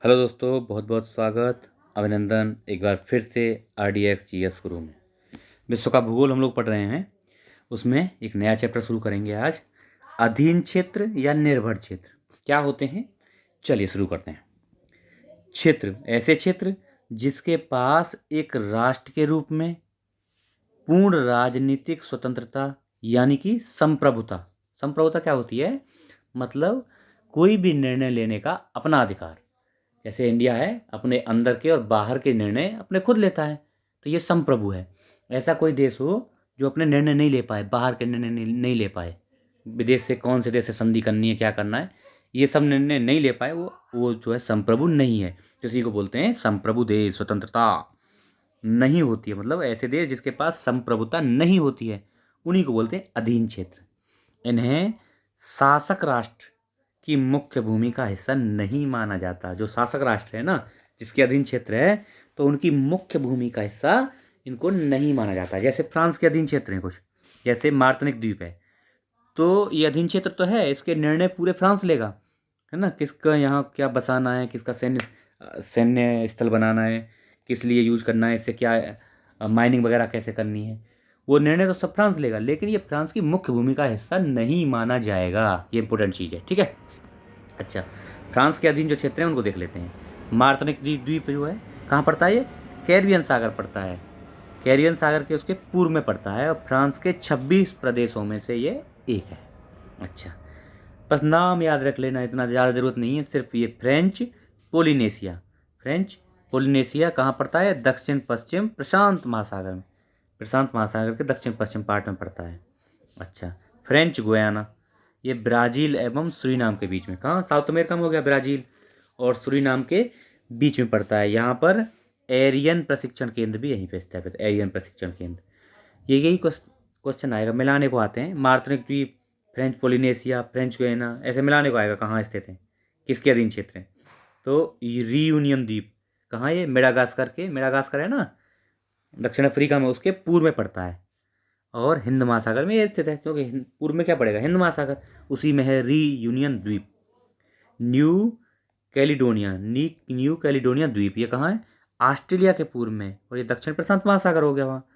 Hello दोस्तों, बहुत बहुत स्वागत, अभिनंदन एक बार फिर से RDX GS गुरु में। विश्व का भूगोल हम लोग पढ़ रहे हैं। उसमें एक नया चैप्टर शुरू करेंगे आज। अधीन क्षेत्र या निर्भर क्षेत्र क्या होते हैं, चलिए शुरू करते हैं। क्षेत्र ऐसे क्षेत्र जिसके पास एक राष्ट्र के रूप में पूर्ण राजनीतिक स्वतंत्रता यानी कि संप्रभुता। संप्रभुता क्या होती है? मतलब कोई भी निर्णय लेने का अपना अधिकार। जैसे इंडिया है, अपने अंदर के और बाहर के निर्णय अपने खुद लेता है, तो ये संप्रभु है। ऐसा कोई देश हो जो अपने निर्णय नहीं ले पाए, बाहर के निर्णय नहीं ले पाए, विदेश से कौन से देश से संधि करनी है, क्या करना है, ये सब निर्णय नहीं ले पाए, वो जो है संप्रभु नहीं है। किसी को बोलते हैं संप्रभु देश। स्वतंत्रता नहीं होती है, मतलब ऐसे देश जिसके पास संप्रभुता नहीं होती है, उन्हीं को बोलते हैं अधीन क्षेत्र। इन्हें शासक राष्ट्र की मुख्य भूमि का हिस्सा नहीं माना जाता। जो शासक राष्ट्र है ना, जिसके अधीन क्षेत्र है, तो उनकी मुख्य भूमि का हिस्सा इनको नहीं माना जाता। जैसे फ्रांस के अधीन क्षेत्र हैं कुछ, जैसे मार्तनिक द्वीप है, तो ये अधीन क्षेत्र तो है, इसके निर्णय पूरे फ्रांस लेगा, है ना। किसका यहाँ क्या बसाना है, किसका सैन्य स्थल बनाना है, किस लिए यूज करना है, इससे क्या माइनिंग वगैरह कैसे करनी है, वो निर्णय तो सब फ्रांस लेगा, लेकिन ये फ्रांस की मुख्य भूमि का हिस्सा नहीं माना जाएगा। ये इंपॉर्टेंट चीज़ है, ठीक है। अच्छा, फ्रांस के अधीन जो क्षेत्र हैं उनको देख लेते हैं। मार्तनिक द्वीप जो है कहाँ पड़ता है? ये कैरिबियन सागर पड़ता है। कैरिबियन सागर के उसके पूर्व में पड़ता है और फ्रांस के 26 प्रदेशों में से ये एक है। अच्छा, बस नाम याद रख लेना, इतना ज़्यादा ज़रूरत नहीं है। सिर्फ ये फ्रेंच पोलिनेशिया कहाँ पड़ता है? दक्षिण पश्चिम प्रशांत महासागर में। प्रशांत महासागर के दक्षिण पश्चिम पार्ट में पड़ता है। अच्छा, फ्रेंच गुयाना ये ब्राज़ील एवं सूरीनाम के बीच में, कहाँ? साउथ अमेरिका में हो गया, ब्राज़ील और सूरीनाम के बीच में पड़ता है। यहाँ पर एरियन प्रशिक्षण केंद्र भी यहीं पे स्थापित है। एरियन प्रशिक्षण केंद्र, ये यही क्वेश्चन आएगा, मिलाने को आते हैं। मार्तनिक द्वीप, फ्रेंच पोलिनेशिया, फ्रेंच गुयाना, ऐसे मिलाने को आएगा कहाँ स्थित है, किसके अधीन क्षेत्र है। तो रीयूनियन द्वीप कहाँ है? ये मेडागास्कर है ना, दक्षिण अफ्रीका में, उसके पूर्व में पड़ता है। और हिंद महासागर में ये स्थित है, क्योंकि पूर्व में क्या पड़ेगा? हिंद महासागर, उसी में है रीयूनियन द्वीप। न्यू कैलिडोनिया द्वीप ये कहाँ है? ऑस्ट्रेलिया के पूर्व में, और ये दक्षिण प्रशांत महासागर हो गया वहाँ।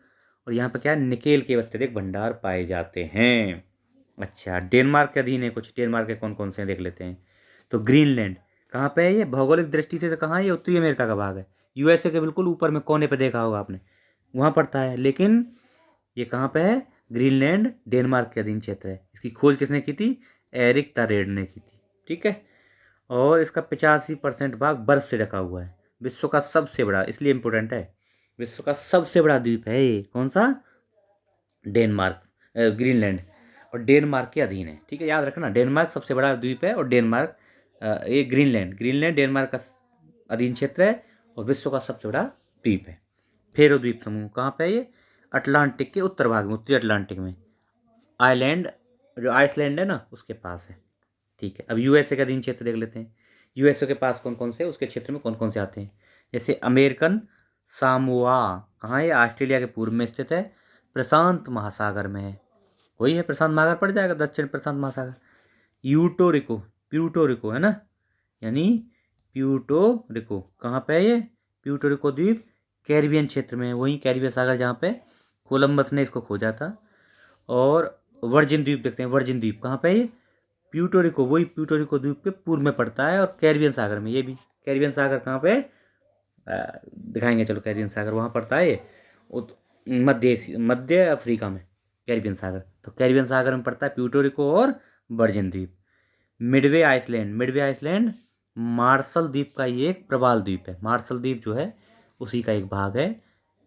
और यहाँ पर क्या है? निकेल के अत्यधिक भंडार पाए जाते हैं। अच्छा, डेनमार्क के अधीन है कुछ। डेनमार्क के कौन कौन से हैं देख लेते हैं। तो ग्रीनलैंड कहाँ पे है? ये भौगोलिक दृष्टि से कहाँ है? ये उत्तरी अमेरिका का भाग है। यूएसए के बिल्कुल ऊपर में कोने पे देखा होगा आपने, वहाँ पड़ता है। लेकिन ये कहाँ पे है? ग्रीनलैंड डेनमार्क के अधीन क्षेत्र है। इसकी खोज किसने की थी? एरिक तारेड ने की थी, ठीक है। और इसका 85% भाग बर्फ से ढका हुआ है। विश्व का सबसे बड़ा, इसलिए इम्पोर्टेंट है, विश्व का सबसे बड़ा द्वीप है ये। कौन सा? डेनमार्क, ग्रीनलैंड, और डेनमार्क के अधीन है, ठीक है, याद रखना। डेनमार्क सबसे बड़ा द्वीप है और डेनमार्क, ये ग्रीनलैंड डेनमार्क का अधीन क्षेत्र है और विश्व का सबसे बड़ा द्वीप है। फेरो द्वीप समूह कहाँ पे है? ये अटलांटिक के उत्तर भाग में, उत्तरी अटलांटिक में। आइलैंड, जो आइसलैंड है ना, उसके पास है, ठीक है। अब यूएसए का अधीन क्षेत्र देख लेते हैं। यूएसए के पास कौन कौन से, उसके क्षेत्र में कौन कौन से आते हैं। जैसे अमेरिकन सामोआ कहाँ है? ऑस्ट्रेलिया के पूर्व में स्थित है, प्रशांत महासागर में है। वही है, प्रशांत महासागर पड़ जाएगा, दक्षिण प्रशांत महासागर। प्यूटोरिको है ना, यानी प्यूटोरिको कहाँ पे है? ये प्यूटोरिको द्वीप कैरिबियन क्षेत्र में है, वहीं कैरिबियन सागर जहाँ पे कोलंबस ने इसको खोजा था। और वर्जिन द्वीप देखते हैं। वर्जिन द्वीप कहाँ पे है? ये प्यूटोरिको, वही प्यूटोरिको द्वीप के पूर्व में पड़ता है और कैरिबियन सागर में। ये भी कैरिबियन सागर कहाँ पे है? दिखाएंगे, चलो। कैरिबियन सागर वहाँ पड़ता है ये मध्य अफ्रीका में, कैरिबियन सागर। तो कैरिबियन सागर में पड़ता है प्यूटोरिको और वर्जिन द्वीप। मिडवे आइसलैंड मार्शल द्वीप का ये एक प्रबाल द्वीप है। मार्शल द्वीप जो है उसी का एक भाग है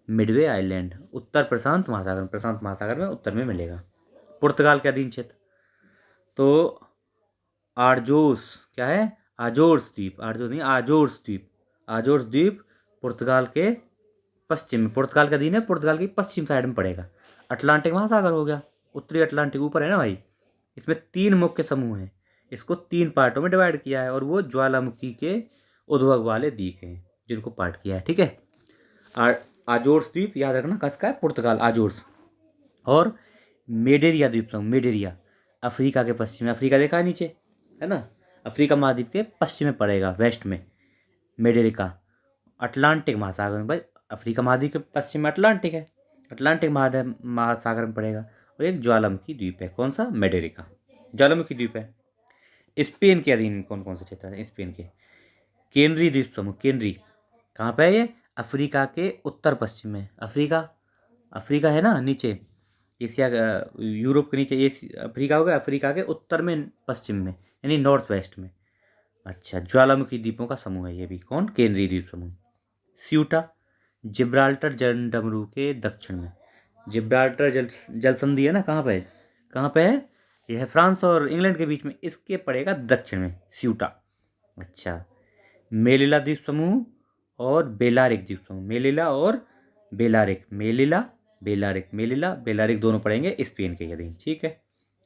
मिडवे आइलैंड, उत्तर प्रशांत महासागर में। प्रशांत महासागर में उत्तर में मिलेगा। पुर्तगाल के अधीन क्षेत्र, तो आर्जोस क्या है? आजोर्स द्वीप, आर्जोस नहीं, आजोर्स द्वीप पुर्तगाल के पश्चिम में, पुर्तगाल का अधीन है, पुर्तगाल की पश्चिम साइड में पड़ेगा। अटलांटिक महासागर हो गया, उत्तरी अटलांटिक ऊपर है ना भाई। इसमें 3 मुख्य समूह हैं, इसको 3 पार्टों में डिवाइड किया है, और वो ज्वालामुखी के उद्भव वाले द्वीप हैं जिनको पार्ट किया है, ठीक है। आजोर्स द्वीप याद रखना, किसका है? पुर्तगाल, आजोर्स। और मेडेरिया द्वीप समूह, मेडेरिया अफ्रीका के पश्चिम में, अफ्रीका देखा है नीचे, है ना, अफ्रीका महाद्वीप के पश्चिम में पड़ेगा, वेस्ट में। मेडेरिका अटलांटिक महासागर में, भाई अफ्रीका महाद्वीप के पश्चिम में अटलांटिक है, अटलांटिक महासागर में पड़ेगा। और एक ज्वालामुखी द्वीप है, कौन सा, मेडेरिका, ज्वालामुखी द्वीप है। स्पेन के अधीन कौन कौन से क्षेत्र है स्पेन के? केनरी द्वीप समूह, केनरी कहाँ पे है ये? अफ्रीका के उत्तर पश्चिम में। अफ्रीका, अफ्रीका है ना नीचे, एशिया यूरोप के नीचे अफ्रीका हो गया, अफ्रीका के उत्तर में पश्चिम में, यानी नॉर्थ वेस्ट में। अच्छा, ज्वालामुखी द्वीपों का समूह है ये भी, कौन, केंद्रीय द्वीप समूह। स्यूटा जिब्राल्टर जलडमरू के दक्षिण में, जिब्राल्टर जल संधि है ना, कहाँ पे है, कहाँ पे है? यह है फ्रांस और इंग्लैंड के बीच में, इसके पड़ेगा दक्षिण में स्यूटा। अच्छा, मेलिला द्वीप समूह और बेलारिक द्वीप समूह, मेलिला और बेलारिक, मेलिला बेलारिक, मेलिला बेलारिक दोनों पड़ेंगे स्पेन के अधीन। ठीक है,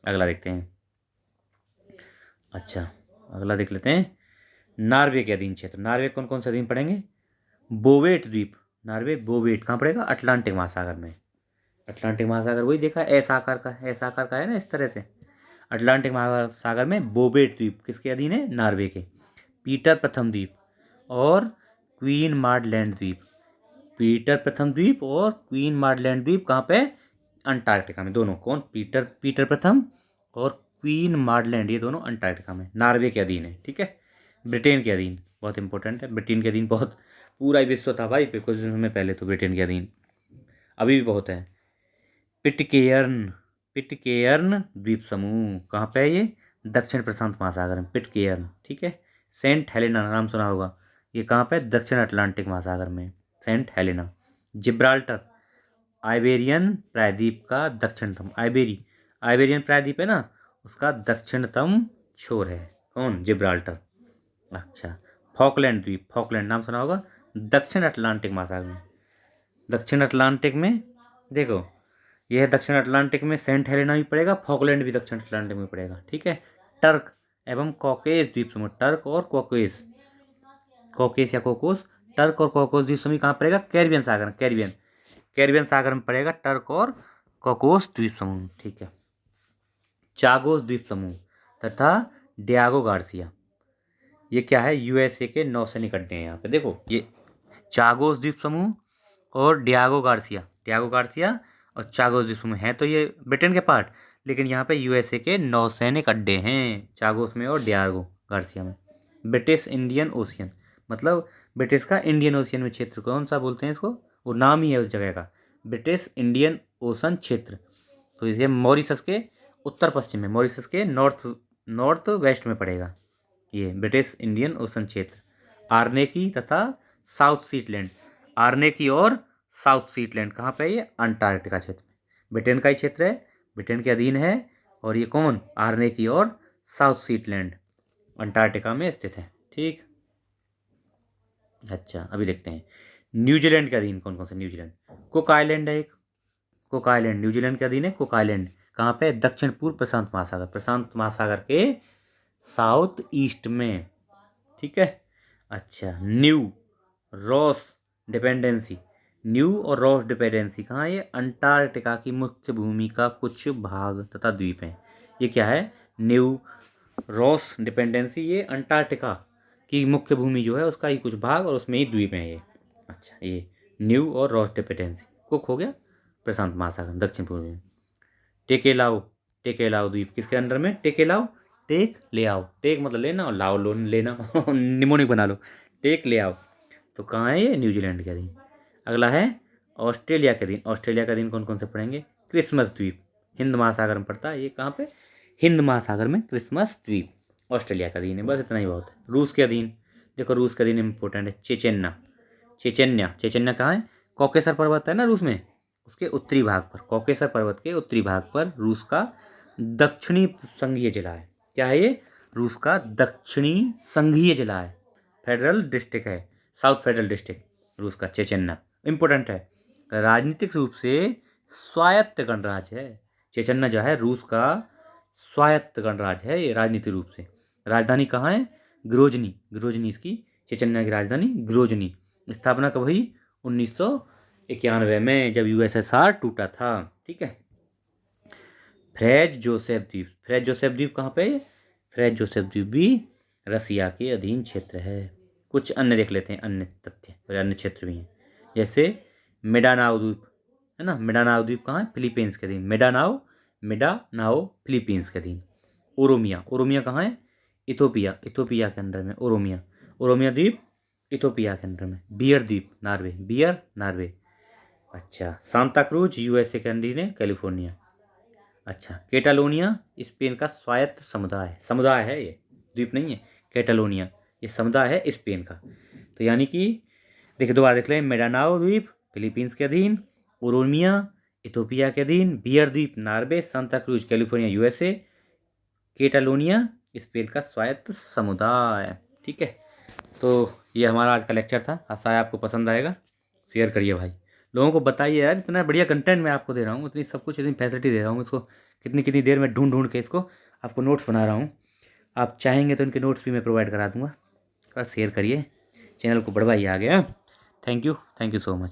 अगला देखते हैं। अच्छा, अगला देख लेते हैं, नॉर्वे के अधीन क्षेत्र। नॉर्वे कौन कौन से अधीन पड़ेंगे? बोवेट द्वीप, नॉर्वे बोवेट कहाँ पड़ेगा? अटलांटिक महासागर में। अटलांटिक महासागर वही देखा, ऐसा आकार का, ऐसा आकार का है ना, इस तरह से। अटलांटिक महासागर में बोवेट द्वीप किसके अधीन है? नॉर्वे के। पीटर प्रथम द्वीप और क्वीन मार्डलैंड द्वीप, पीटर प्रथम द्वीप और क्वीन मार्डलैंड द्वीप कहाँ पे? अंटार्कटिका में, दोनों। कौन? पीटर प्रथम और क्वीन मार्डलैंड, ये दोनों अंटार्कटिका में, नॉर्वे के अधीन है। ठीक है, ब्रिटेन के अधीन, बहुत इंपॉर्टेंट है, ब्रिटेन के अधीन बहुत, पूरा विश्व था भाई कुछ दिन में पहले तो ब्रिटेन के अधीन, अभी भी बहुत है। पिटकेयर्न, पिटकेयर्न द्वीप समूह कहाँ पे है ये? दक्षिण प्रशांत महासागर में, पिटकेयर्न। ठीक है, सेंट हेलेना नाम सुना होगा, ये कहाँ पे? दक्षिण अटलांटिक महासागर में, सेंट हेलेना। जिब्राल्टर आइबेरियन प्रायद्वीप का दक्षिणतम, आइबेरियन प्रायद्वीप है ना, उसका दक्षिणतम छोर है, कौन? जिब्राल्टर। अच्छा, फॉकलैंड द्वीप, फॉकलैंड नाम सुना होगा, दक्षिण अटलांटिक महासागर में, दक्षिण अटलांटिक में। देखो, यह दक्षिण अटलांटिक में सेंट हेलेना भी पड़ेगा, फॉकलैंड भी दक्षिण अटलांटिक में पड़ेगा। ठीक है, टर्क एवं कॉकेस द्वीप समूह, टर्क और कॉकेस, कॉकेस या कोकोस, टर्क और कॉकोस द्वीप समूह कहाँ पड़ेगा? कैरिबियन सागर में, कैरिबियन सागर में पड़ेगा टर्क और कॉकोस द्वीप समूह। ठीक है, चागोस द्वीप समूह तथा डियागो गार्सिया, ये क्या है? यूएसए के नौसैनिक अड्डे हैं यहाँ पे। देखो, ये चागोस द्वीप समूह और डियागो गार्सिया और चागोस द्वीप समूह हैं तो ये ब्रिटेन के पार्ट, लेकिन यहाँ पे यूएसए के नौसैनिक अड्डे हैं, चागोस में और डियागो गार्सिया में। ब्रिटिश इंडियन ओशियन, मतलब ब्रिटिश का इंडियन ओशियन में क्षेत्र, कौन सा बोलते हैं इसको, वो नाम ही है उस जगह का, ब्रिटिश इंडियन ओशन क्षेत्र। तो इसे मॉरिशस के उत्तर पश्चिम में, मॉरिशस के नॉर्थ वेस्ट में पड़ेगा ये ब्रिटिश इंडियन ओशन क्षेत्र। आर्नेकी तथा साउथ सीटलैंड, आर्नेकी और साउथ सीटलैंड कहाँ पे है ये? अंटार्कटिका क्षेत्र में, ब्रिटेन का ही क्षेत्र है, ब्रिटेन के अधीन है। और ये कौन? आर्नेकी और साउथ सीटलैंड अंटार्कटिका में स्थित है। ठीक, अच्छा, अभी देखते हैं न्यूजीलैंड के अधीन कौन कौन से। न्यूजीलैंड, कुक आइलैंड है एक, कुक आइलैंड न्यूजीलैंड के अधीन है। कुक आइलैंड कहाँ पे? दक्षिण पूर्व प्रशांत महासागर, प्रशांत महासागर के साउथ ईस्ट में। ठीक है, अच्छा, न्यू रॉस डिपेंडेंसी, न्यू और रॉस डिपेंडेंसी कहाँ है? ये अंटार्कटिका की मुख्य भूमि का कुछ भाग तथा द्वीप हैं। ये क्या है? न्यू रॉस डिपेंडेंसी, ये अंटार्कटिका की मुख्य भूमि जो है उसका ही कुछ भाग और उसमें ही द्वीप हैं ये। अच्छा, ये न्यू और रॉस डिपेंडेंसी, कुक हो गया प्रशांत महासागर दक्षिण पूर्व में। टेकेलाओ, टेकेलाओ द्वीप किसके अंडर में? टेकेलाओ, टेक ले आओ, टेक मतलब लेना और लाओ लो लेना निमोनिक बना लो, टेक ले आओ। तो कहाँ है ये? न्यूजीलैंड के अधीन। अगला है ऑस्ट्रेलिया के अधीन, ऑस्ट्रेलिया के अधीन कौन कौन से पड़ेंगे? क्रिसमस द्वीप, हिंद महासागर में पड़ता है ये, कहाँ पे? हिंद महासागर में क्रिसमस द्वीप ऑस्ट्रेलिया का अधीन है, बस इतना ही बहुत है। रूस के अधीन, देखो रूस के अधीन इंपॉर्टेंट है, चेचेन्ना, चेचेन्या, चेचेन्या कहाँ है? कॉकेसर पर्वत है ना रूस में, उसके उत्तरी भाग पर, कॉकेसर पर्वत के उत्तरी भाग पर रूस का दक्षिणी संघीय जिला है। क्या है ये? रूस का दक्षिणी संघीय जिला है, फेडरल डिस्ट्रिक्ट है, साउथ फेडरल डिस्ट्रिक्ट रूस का चेचेन्ना। इंपॉर्टेंट है, राजनीतिक रूप से स्वायत्त गणराज्य है चेचन्ना, जो है रूस का स्वायत्त गणराज्य है ये राजनीतिक रूप से। राजधानी कहाँ है? ग्रोजनी, ग्रोजनी इसकी, चेचन्ना की राजधानी ग्रोजनी। स्थापना कब हुई? 1991 में, जब यूएसएसआर टूटा था। ठीक है, फ्रेज जोसेफ द्वीप, फ्रेज जोसेफ द्वीप कहाँ पे है? फ्रेज जोसेफ द्वीप भी रसिया के अधीन क्षेत्र है। कुछ अन्य देख लेते हैं, अन्य तथ्य और अन्य क्षेत्र भी हैं। जैसे मिंडानाओ द्वीप है ना, मिंडानाओ द्वीप कहाँ है? फिलीपींस के अधीन। मिंडानाओ फिलीपींस के अधीन। ओरोमिया कहाँ है? इथोपिया के अंदर में ओरोमिया द्वीप इथोपिया के अंदर में। बियर द्वीप नार्वे। अच्छा, सांता क्रूज यूएसए के अधीन है, कैलिफोर्निया। अच्छा, कैटालोनिया स्पेन का स्वायत्त समुदाय है, ये द्वीप नहीं है। कैटालोनिया ये समुदाय है स्पेन का। तो यानी कि देखिए, दोबारा देख लें। मिंडानाओ द्वीप फिलीपींस के अधीन, ओरोमिया इथोपिया के अधीन, बियर द्वीप Norway, Santa cruise California USA, Catalonia Spain का स्वायत्त समुदाय। ठीक है, तो ये हमारा आज का लेक्चर था। आशा है आपको पसंद आएगा। शेयर करिए भाई, लोगों को बताइए यार, इतना बढ़िया कंटेंट मैं आपको दे रहा हूँ, इतनी सब कुछ, इतनी फैसिलिटी दे रहा हूँ। इसको कितनी देर में ढूंढ के इसको आपको नोट्स बना रहा हूँ। आप चाहेंगे तो इनके नोट्स भी मैं प्रोवाइड करा दूँगा। शेयर करिए, चैनल को बढ़वाइए आगे। Thank you so much.